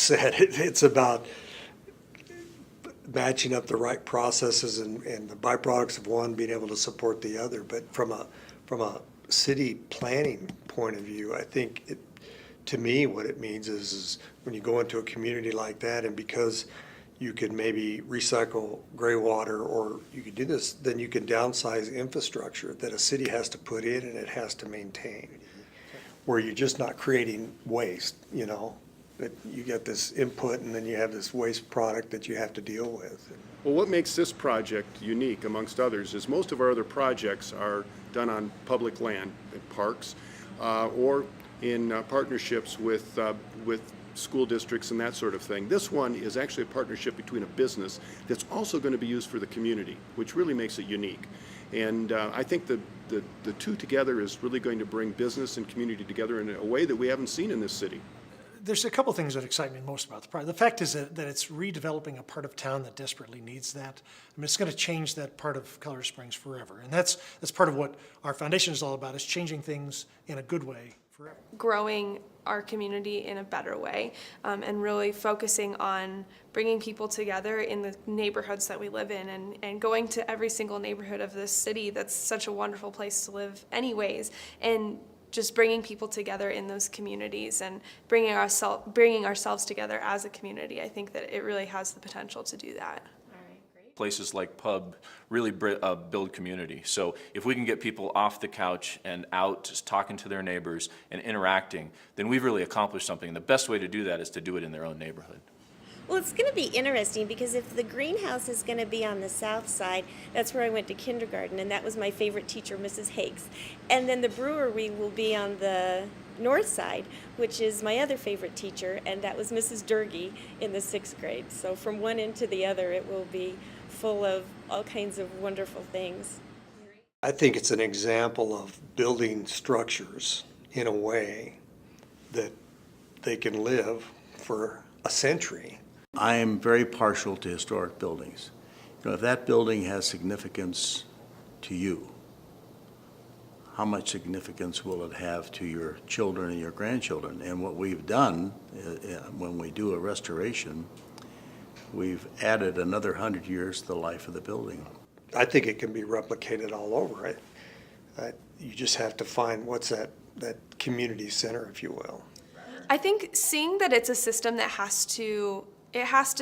said, it's about matching up the right processes and the byproducts of one being able to support the other. But from a city planning point of view, I think to me, what it means is when you go into a community like that, and because you could maybe recycle gray water, or you could do this, then you can downsize infrastructure that a city has to put in and it has to maintain, where you're just not creating waste, that you get this input and then you have this waste product that you have to deal with. Well, what makes this project unique amongst others is most of our other projects are done on public land, at parks, or in partnerships with school districts and that sort of thing. This one is actually a partnership between a business that's also going to be used for the community, which really makes it unique. And I think the two together is really going to bring business and community together in a way that we haven't seen in this city. There's a couple things that excite me most about the project. The fact is that it's redeveloping a part of town that desperately needs that. I mean, it's going to change that part of Colorado Springs forever. And that's part of what our foundation is all about, is changing things in a good way forever. Growing our community in a better way, and really focusing on bringing people together in the neighborhoods that we live in, and going to every single neighborhood of this city that's such a wonderful place to live anyways, and just bringing people together in those communities and bringing ourselves together as a community. I think that it really has the potential to do that. Places like Pub really build community. So if we can get people off the couch and out just talking to their neighbors and interacting, then we've really accomplished something. And the best way to do that is to do it in their own neighborhood. Well, it's going to be interesting because if the greenhouse is going to be on the south side, that's where I went to kindergarten, and that was my favorite teacher, Mrs. Hakes. And then the brewery will be on the north side, which is my other favorite teacher, and that was Mrs. Durgee in the 6th grade. So from one end to the other, it will be full of all kinds of wonderful things. I think it's an example of building structures in a way that they can live for a century. I am very partial to historic buildings. If that building has significance to you, how much significance will it have to your children and your grandchildren? And what we've done when we do a restoration, we've added another 100 years to the life of the building. I think it can be replicated all over it. You just have to find what's that community center, if you will. I think seeing that it's a system that has to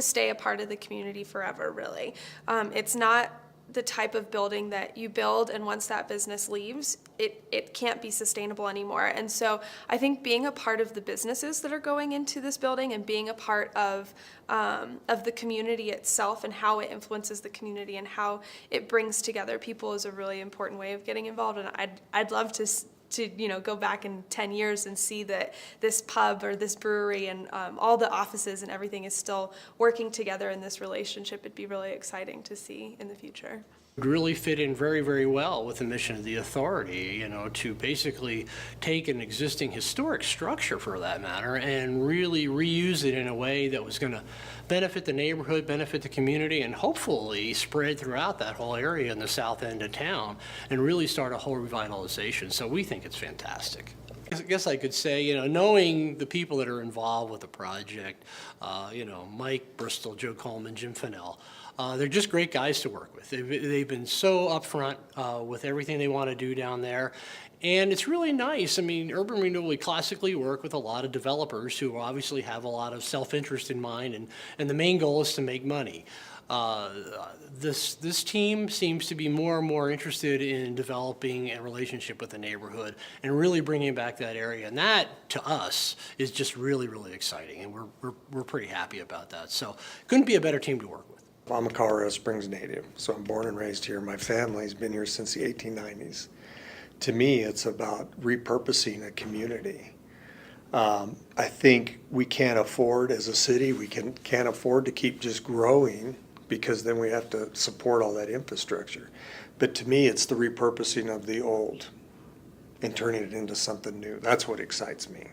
stay a part of the community forever, really. It's not the type of building that you build and once that business leaves, it can't be sustainable anymore. And so I think being a part of the businesses that are going into this building and being a part of the community itself and how it influences the community and how it brings together people is a really important way of getting involved. And I'd love to go back in 10 years and see that this pub or this brewery and all the offices and everything is still working together in this relationship. It'd be really exciting to see in the future. Would really fit in very, very well with the mission of the authority, to basically take an existing historic structure, for that matter, and really reuse it in a way that was going to benefit the neighborhood, benefit the community, and hopefully spread throughout that whole area in the south end of town and really start a whole revitalization. So we think it's fantastic. I guess I could say, knowing the people that are involved with the project, Mike Bristol, Joe Coleman, Jim Fennell, they're just great guys to work with. They've been so upfront with everything they want to do down there. And it's really nice. I mean, Urban Renewal, we classically work with a lot of developers who obviously have a lot of self-interest in mind, and the main goal is to make money. This team seems to be more and more interested in developing a relationship with the neighborhood and really bringing back that area. And that, to us, is just really, really exciting. And we're pretty happy about that. So couldn't be a better team to work with. I'm a Colorado Springs native, so I'm born and raised here. My family's been here since the 1890s. To me, it's about repurposing a community. I think we can't afford, as a city, we can't afford to keep just growing, because then we have to support all that infrastructure. But to me, it's the repurposing of the old and turning it into something new. That's what excites me.